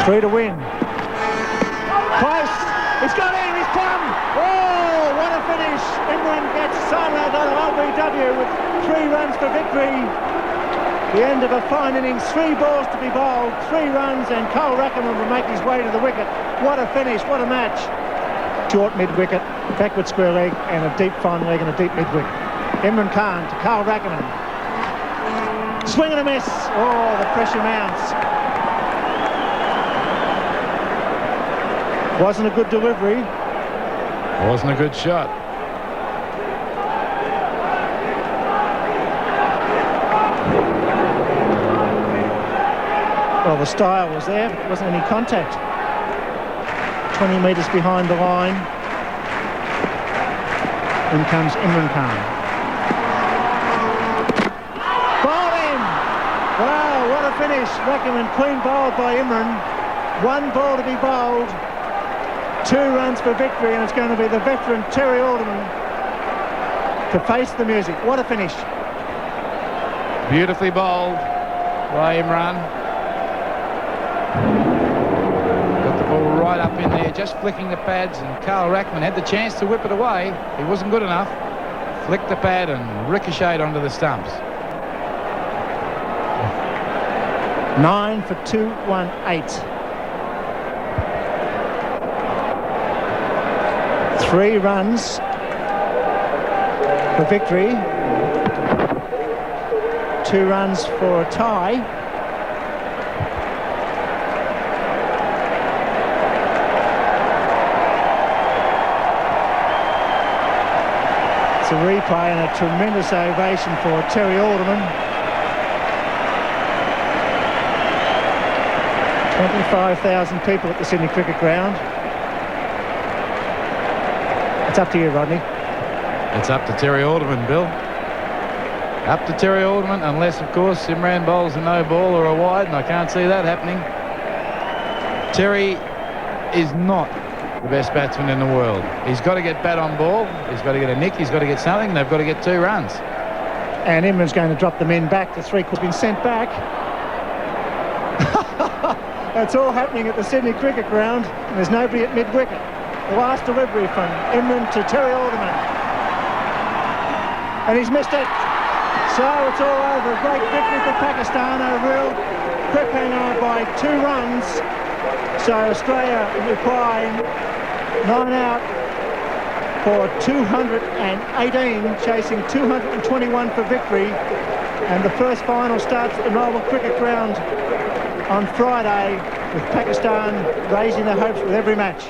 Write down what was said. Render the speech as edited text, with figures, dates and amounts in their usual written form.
3 to win. Close. He's got in. He's come. Oh, what a finish. Imran gets Sunrise on LBW with 3 runs for victory. The end of a fine innings. 3 balls to be bowled, 3 runs, and Cole Rackham will make his way to the wicket. What a finish. What a match. Short mid-wicket, backward square leg, and a deep fine leg and a deep mid-wicket. Imran Khan to Carl Rackham. Swing and a miss. Oh, the pressure mounts. Wasn't a good delivery. Wasn't a good shot. Well, the style was there, but there wasn't any contact. 20 metres behind the line. In comes Imran Khan. Bowled in! Wow, what a finish. Rackham clean bowled by Imran. 1 ball to be bowled. 2 runs for victory, and it's going to be the veteran Terry Alderman to face the music. What a finish. Beautifully bowled by Imran. Got the ball right up in there, just flicking the pads, and Carl Rackham had the chance to whip it away. He wasn't good enough. Flicked the pad and ricocheted onto the stumps. 9 for 218. 3 runs for victory, 2 runs for a tie. It's a replay and a tremendous ovation for Terry Alderman. 25,000 people at the Sydney Cricket Ground. It's up to you, Rodney. It's up to Terry Alderman, Bill. Up to Terry Alderman, unless, of course, Imran bowls a no ball or a wide, and I can't see that happening. Terry is not the best batsman in the world. He's got to get bat on ball. He's got to get a nick. He's got to get something. They've got to get 2 runs. And Imran's going to drop the men back. The 3 could have been sent back. That's all happening at the Sydney Cricket Ground, and there's nobody at mid-wicket. The last delivery from Imran to Terry Alderman. And he's missed it. So it's all over. A great victory for Pakistan. A real cliffhanger by 2 runs. So Australia replying 9 out for 218, chasing 221 for victory. And the first final starts at the Melbourne Cricket Ground on Friday, with Pakistan raising their hopes with every match.